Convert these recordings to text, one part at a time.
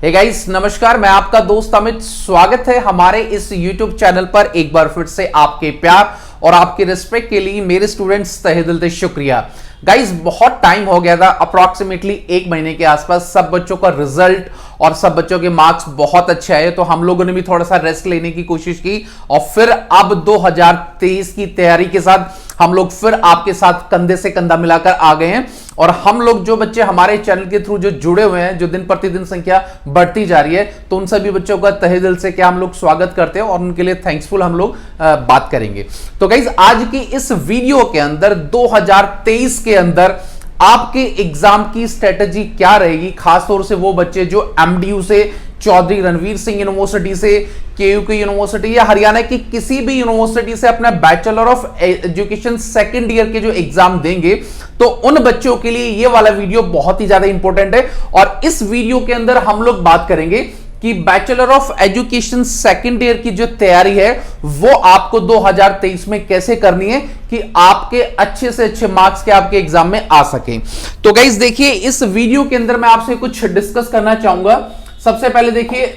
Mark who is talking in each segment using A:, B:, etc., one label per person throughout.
A: Hey guys नमस्कार, मैं आपका दोस्त अमित। स्वागत है हमारे इस YouTube चैनल पर। एक बार फिर से आपके प्यार और आपके रिस्पेक्ट के लिए मेरे स्टूडेंट्स तहे दिल से शुक्रिया। गाइस बहुत टाइम हो गया था, अप्रॉक्सीमेटली 1 महीने के आसपास। सब बच्चों का रिजल्ट और सब बच्चों के मार्क्स बहुत अच्छे आए, तो हम लोगों ने भी थोड़ा सा रेस्ट लेने की कोशिश की और फिर अब 2023 की तैयारी के साथ हम लोग फिर आपके साथ कंधे से कंधा मिलाकर आ गए हैं। और हम लोग जो बच्चे हमारे चैनल के थ्रू जो जुड़े हुए हैं, जो दिन प्रतिदिन संख्या बढ़ती जा रही है, तो उन सभी बच्चों का तहे दिल से क्या हम लोग स्वागत करते हैं और उनके लिए थैंक्सफुल हम लोग बात करेंगे। तो गाइज आज की इस वीडियो के अंदर 2023 के अंदर आपके एग्जाम की स्ट्रेटजी क्या रहेगी, खासतौर से वो बच्चे जो एमडीयू से, चौधरी रणवीर सिंह यूनिवर्सिटी से, केयूके यूनिवर्सिटी या हरियाणा की किसी भी यूनिवर्सिटी से अपना bachelor of education second year के जो एग्जाम देंगे, तो उन बच्चों के लिए ये वाला वीडियो बहुत ही ज्यादा इंपॉर्टेंट है। और इस वीडियो के अंदर हम लोग बात करेंगे कि bachelor of education second year की जो तैयारी है वो आपको 2023 में कैसे करनी है कि आपके अच्छे से अच्छे मार्क्स के आपके एग्जाम में आ सके। तो गाइस देखिए, इस वीडियो के अंदर मैं आपसे कुछ डिस्कस करना चाहूंगा। सबसे पहले देखिए,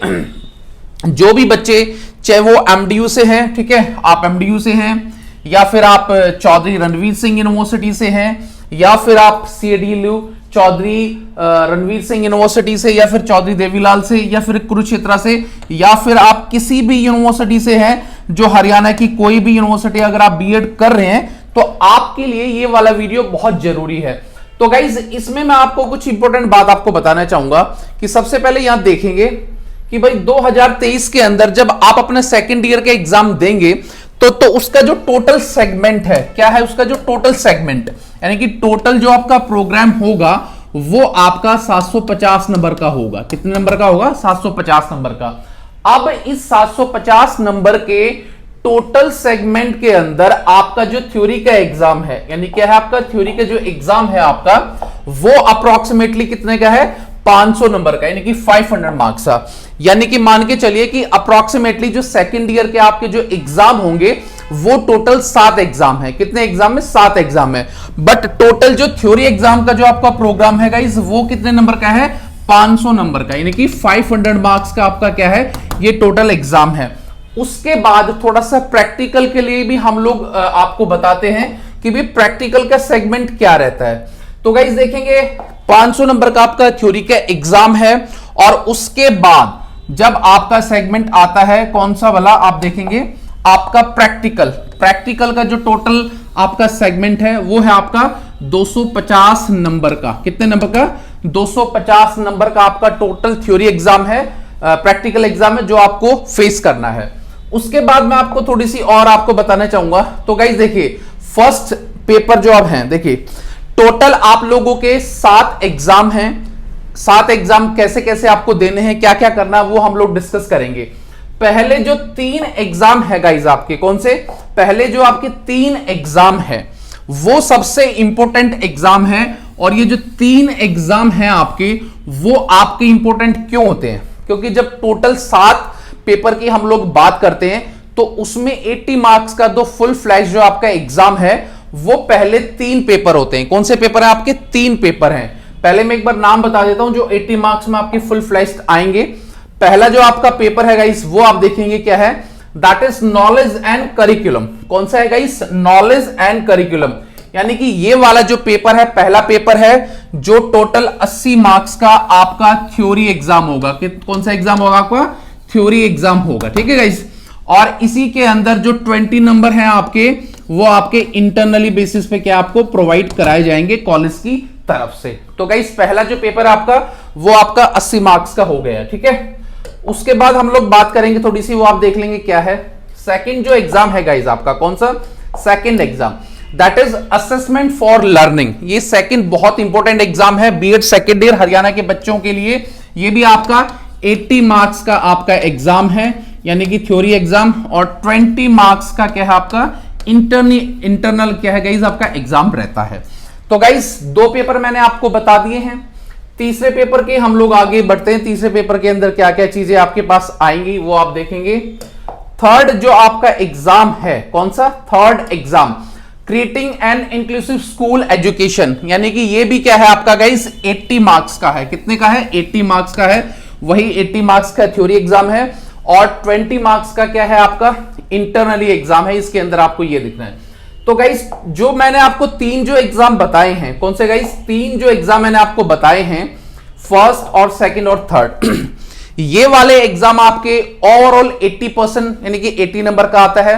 A: जो भी बच्चे चाहे वो एमडीयू से हैं, ठीक है, आप एमडीयू से हैं या फिर आप चौधरी रणवीर सिंह यूनिवर्सिटी से हैं या फिर आप सीडीयू चौधरी रणवीर सिंह यूनिवर्सिटी से या फिर चौधरी देवीलाल से या फिर कुरुक्षेत्र से या फिर आप किसी भी यूनिवर्सिटी से हैं, जो हरियाणा की कोई भी यूनिवर्सिटी अगर आप बीएड कर रहे हैं, तो आपके लिए ये वाला वीडियो बहुत जरूरी है। तो गाइज इसमें मैं आपको कुछ इंपॉर्टेंट बात आपको बताना चाहूंगा कि सबसे पहले यहां देखेंगे कि भाई 2023 के अंदर जब आप अपने सेकंड ईयर के एग्जाम देंगे तो उसका जो टोटल सेगमेंट है, क्या है उसका जो टोटल सेगमेंट, यानी कि टोटल जो आपका प्रोग्राम होगा वो आपका 750 नंबर का होगा। कितने नंबर का होगा? 750 नंबर का। अब इस 750 नंबर के टोटल सेगमेंट के अंदर आपका जो थ्योरी का एग्जाम है, यानी क्या है आपका थ्योरी का जो एग्जाम है आपका, वो अप्रोक्सीमेटली कितने का है? 500 नंबर का, यानी कि 500 मार्क्स का। यानी कि मान के चलिए कि अप्रोक्सीमेटली जो सेकंड ईयर के आपके जो एग्जाम होंगे वो टोटल 7 एग्जाम है। कितने एग्जाम में? 7 एग्जाम है। बट टोटल जो थ्योरी एग्जाम का जो आपका प्रोग्राम है गाइस, वो कितने नंबर का है? 500 नंबर का, यानी कि 500 मार्क्स का आपका क्या है? ये टोटल एग्जाम है। उसके बाद थोड़ा सा प्रैक्टिकल के लिए भी हम लोग आपको बताते हैं कि भी प्रैक्टिकल का सेगमेंट क्या रहता है। तो गाइस देखेंगे, 500 नंबर का आपका थ्योरी का एग्जाम है और उसके बाद जब आपका सेगमेंट आता है कौन सा वाला, आप देखेंगे आपका प्रैक्टिकल का जो टोटल आपका सेगमेंट है वो है आपका 250 नंबर का। कितने नंबर का? 250 नंबर का आपका टोटल थ्योरी एग्जाम है, प्रैक्टिकल एग्जाम है जो आपको फेस करना है। उसके बाद मैं आपको थोड़ी सी और आपको बताना चाहूंगा। तो गाइस देखिए, फर्स्ट पेपर जो अब हैं, देखिए टोटल आप लोगों के 7 एग्जाम हैं। 7 एग्जाम कैसे कैसे आपको देने हैं, क्या क्या करना है, वो हम लोग डिस्कस करेंगे। पहले जो 3 एग्जाम है गाइस आपके, कौन से? पहले जो आपके 3 एग्जाम है वो सबसे इंपॉर्टेंट एग्जाम है। और ये जो 3 एग्जाम है आपके, वो आपके इंपॉर्टेंट क्यों होते हैं? क्योंकि जब टोटल 7 पेपर की हम लोग बात करते हैं तो उसमें 80 मार्क्स का दो फुल फ्लैश जो आपका एग्जाम है, वो पहले 3 पेपर होते हैं। कौन से पेपर हैं आपके? 3 पेपर हैं। पहले मैं एक बार नाम बता देता हूं जो 80 मार्क्स में आपके फुल फ्लैश आएंगे। पहला जो आपका पेपर है गाइस, वो आप देखेंगे क्या है? That is knowledge and curriculum. कौन सा है गाइस? Knowledge and curriculum. यानी कि ये वाला जो पेपर है, पहला पेपर है जो टोटल 80 मार्क्स का आपका थ्योरी एग्जाम होगा। कौन सा एग्जाम होगा आपका? थ्योरी एग्जाम होगा, ठीक है गाइस। और इसी के अंदर जो 20 नंबर हैं आपके, वो आपके इंटरनली बेसिस पे क्या आपको प्रोवाइड कराए जाएंगे कॉलेज की तरफ से। तो गाइस पहला जो पेपर है आपका, वो आपका 80 मार्क्स का हो गया, ठीक है। उसके बाद हम लोग बात करेंगे थोड़ी सी, वो आप देख लेंगे क्या है। सेकंड जो एग्जाम है गाइस आपका, कौन सा? Second exam, that is assessment for learning. ये सेकंड बहुत इंपॉर्टेंट एग्जाम है बीएड सेकंड ईयर हरियाणा के बच्चों के लिए। ये भी आपका 80 मार्क्स का आपका एग्जाम है, यानी कि थ्योरी एग्जाम, और 20 मार्क्स का क्या है आपका इंटरनल क्या है गाइस आपका एग्जाम रहता है। तो गाइस 2 पेपर मैंने आपको बता दिए हैं। तीसरे पेपर के हम लोग आगे बढ़ते हैं। तीसरे पेपर के अंदर क्या क्या चीजें आपके पास आएंगी वो आप देखेंगे। थर्ड जो आपका एग्जाम है, कौन सा? Third exam, creating an inclusive school education, यानी कि ये भी क्या है आपका गाइस 80 मार्क्स का है। कितने का है? 80 मार्क्स का है। वही 80 मार्क्स का थ्योरी एग्जाम है और 20 मार्क्स का क्या है आपका इंटरनली एग्जाम है। इसके अंदर आपको ये दिखना है। तो गाइस जो मैंने आपको 3 जो एग्जाम बताए हैं, कौन से गाइस 3 जो एग्जाम मैंने आपको बताए हैं, फर्स्ट और सेकंड और थर्ड, ये वाले एग्जाम आपके ओवरऑल 80% यानी कि 80 नंबर का आता है।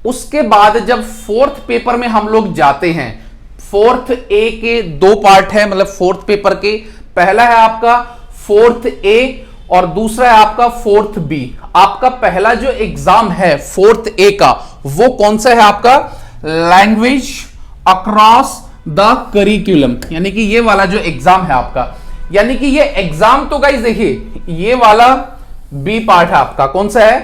A: उसके बाद जब फोर्थ पेपर में हम लोग जाते हैं, फोर्थ ए के 2 पार्ट है, मतलब फोर्थ पेपर के पहला है आपका फोर्थ ए और दूसरा है आपका फोर्थ बी। आपका पहला जो एग्जाम है फोर्थ ए का वो कौन सा है आपका लैंग्वेज अक्रॉस द करिकुलम, यानी कि ये वाला जो एग्जाम है आपका, यानी कि ये एग्जाम तो गाइस देखिए ये वाला बी पार्ट है आपका, कौन सा है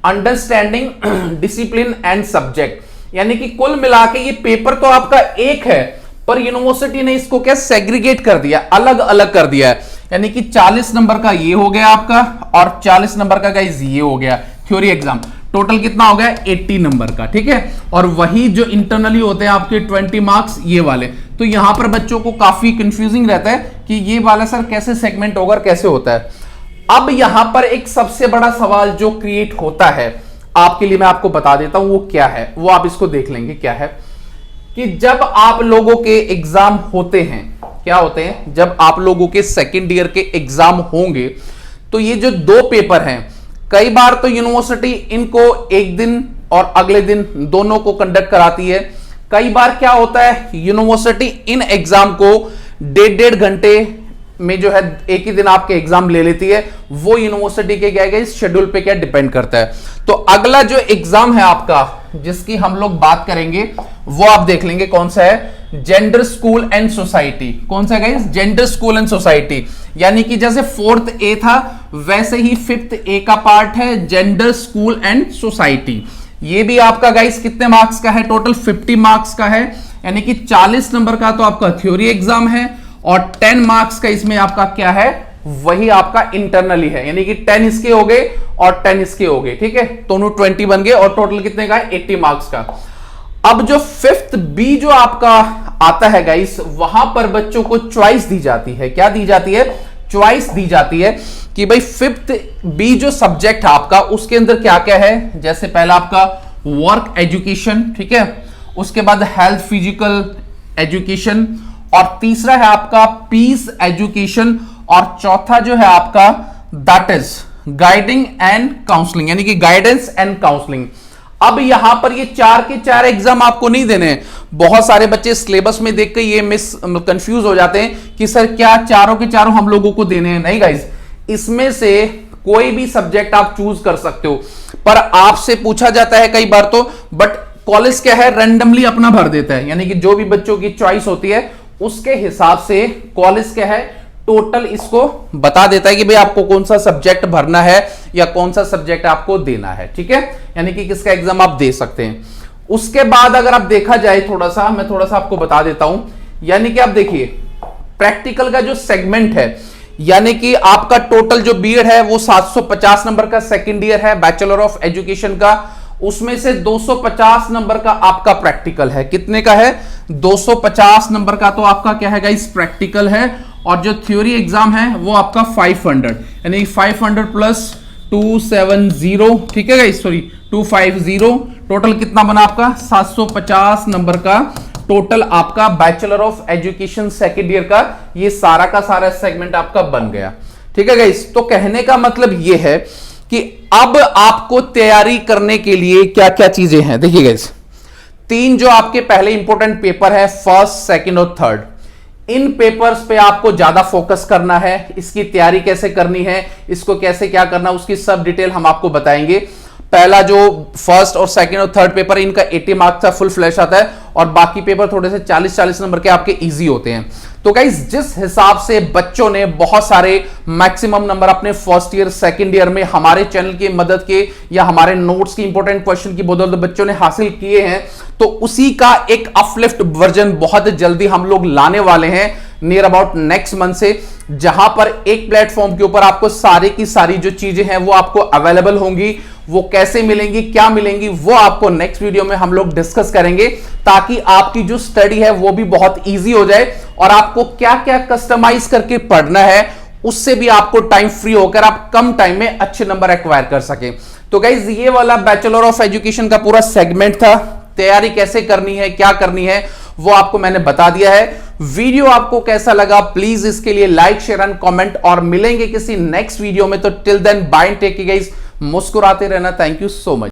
A: अंडरस्टैंडिंग डिसिप्लिन एंड सब्जेक्ट, यानी कि कुल मिला के ये पेपर तो आपका एक है पर यूनिवर्सिटी ने इसको क्या सेग्रीगेट कर दिया, अलग अलग कर दिया है। यानी कि 40 नंबर का ये हो गया आपका और 40 नंबर का गाइस ये हो गया थ्योरी एग्जाम। टोटल कितना हो गया 80 नंबर का, ठीक है। और वही जो इंटरनली होते हैं आपके 20 मार्क्स ये वाले। तो यहां पर बच्चों को काफी कंफ्यूजिंग रहता है कि ये वाला सर कैसे सेगमेंट होगा, कैसे होता है। अब यहां पर एक सबसे बड़ा सवाल जो क्रिएट होता है आपके लिए मैं आपको बता देता हूं वो क्या है, वो आप इसको देख लेंगे क्या है कि जब आप लोगों के एग्जाम होते हैं, क्या होते हैं, जब आप लोगों के सेकेंड ईयर के एग्जाम होंगे तो ये जो 2 पेपर हैं, कई बार तो यूनिवर्सिटी इनको एक दिन और अगले दिन दोनों को कंडक्ट कराती है। कई बार क्या होता है यूनिवर्सिटी इन एग्जाम को 1.5 घंटे में जो है एक ही दिन आपके एग्जाम ले लेती है। वो यूनिवर्सिटी के क्या है शेड्यूल पे क्या डिपेंड करता है। तो अगला जो एग्जाम है आपका जिसकी हम लोग बात करेंगे वो आप देख लेंगे कौन सा है, जेंडर स्कूल एंड सोसाइटी। कौन सा guys gender school and society, यानी कि जैसे फोर्थ ए था वैसे ही फिफ्थ ए का पार्ट है जेंडर स्कूल एंड सोसाइटी। ये भी आपका गाइस कितने मार्क्स का है, टोटल 50 मार्क्स का है, यानी कि 40 नंबर का तो आपका थ्योरी एग्जाम है और 10 मार्क्स का इसमें आपका क्या है वही आपका इंटरनली है, यानी कि 10 इसके हो गए और 10 इसके हो गए, ठीक है, दोनों 20 बन गए और टोटल कितने का है 80 मार्क्स का। अब जो फिफ्थ बी जो आपका आता है गाइस, वहां पर बच्चों को चॉइस दी जाती है। क्या दी जाती है, चॉइस दी जाती है कि भाई फिफ्थ बी जो सब्जेक्ट है आपका उसके अंदर क्या क्या है। जैसे पहला आपका वर्क एजुकेशन, ठीक है, उसके बाद हेल्थ फिजिकल एजुकेशन और तीसरा है आपका पीस एजुकेशन और चौथा जो है आपका that is guiding and counselling, यानी कि गाइडेंस एंड काउंसलिंग। अब यहां पर ये 4 के 4 एग्जाम आपको नहीं देने हैं। बहुत सारे बच्चे सिलेबस में देख के ये कंफ्यूज हो जाते हैं कि सर क्या चारों के चारों हम लोगों को देने हैं। नहीं गाइस, इसमें से कोई भी सब्जेक्ट आप चूज कर सकते हो, पर आपसे पूछा जाता है कई बार तो, बट कॉलेज क्या है रैंडमली अपना भर देता है, यानी कि जो भी बच्चों की चॉइस होती है उसके हिसाब से कॉलेज क्या है टोटल इसको बता देता है कि भाई आपको कौन सा सब्जेक्ट भरना है या कौन सा सब्जेक्ट आपको देना है, ठीक है, यानी कि किसका एग्जाम आप दे सकते हैं। उसके बाद अगर आप देखा जाए मैं थोड़ा सा आपको बता देता हूं, यानी कि आप देखिए प्रैक्टिकल का जो सेगमेंट है, यानी कि आपका टोटल जो बीएड है वो 750 नंबर का सेकेंड ईयर है बैचलर ऑफ एजुकेशन का, उसमें से 250 नंबर का आपका प्रैक्टिकल है। कितने का है 250 नंबर का तो आपका क्या है गाइस प्रैक्टिकल है, और जो थ्योरी एग्जाम है वो आपका 500, यानी 500 प्लस 270, ठीक है गाइस, सॉरी 250, टोटल कितना बना आपका 750 नंबर का टोटल आपका bachelor of education second year का ये सारा का सारा सेगमेंट आपका बन गया, ठीक है गाइस। तो कहने का मतलब ये है कि अब आपको तैयारी करने के लिए क्या क्या चीजें हैं। देखिए गाइस, 3 जो आपके पहले इंपॉर्टेंट पेपर है फर्स्ट, सेकंड और थर्ड, इन पेपर्स पे आपको ज्यादा फोकस करना है। इसकी तैयारी कैसे करनी है, इसको कैसे क्या करना, उसकी सब डिटेल हम आपको बताएंगे। पहला जो फर्स्ट और सेकंड और थर्ड पेपर इनका 80 मार्क्स का फुल फ्लैश आता है और बाकी पेपर थोड़े से 40-40 नंबर के आपके इजी होते हैं। तो गाइस जिस हिसाब से बच्चों ने बहुत सारे मैक्सिमम नंबर अपने फर्स्ट ईयर सेकंड ईयर में हमारे चैनल की मदद के या हमारे नोट्स की इंपॉर्टेंट क्वेश्चन की बदौलत बच्चों ने हासिल किए हैं, तो उसी का एक अपलिफ्ट वर्जन बहुत जल्दी हम लोग लाने वाले हैं नियर अबाउट नेक्स्ट मंथ से, जहां पर एक प्लेटफॉर्म के ऊपर आपको सारी की सारी जो चीजें हैं वो आपको अवेलेबल होंगी। वो कैसे मिलेंगी, क्या मिलेंगी, वो आपको नेक्स्ट वीडियो में हम लोग डिस्कस करेंगे, ताकि आपकी जो स्टडी है वो भी बहुत इजी हो जाए और आपको क्या क्या कस्टमाइज करके पढ़ना है उससे भी आपको टाइम फ्री होकर आप कम टाइम में अच्छे नंबर एक्वायर कर सके। तो गाइज ये वाला बैचलर ऑफ एजुकेशन का पूरा सेगमेंट था। तैयारी कैसे करनी है, क्या करनी है, वो आपको मैंने बता दिया है। वीडियो आपको कैसा लगा प्लीज इसके लिए लाइक शेयर एंड कमेंट, और मिलेंगे किसी नेक्स्ट वीडियो में। तो till then bye, take care guys, मुस्कुराते रहना। Thank you so much.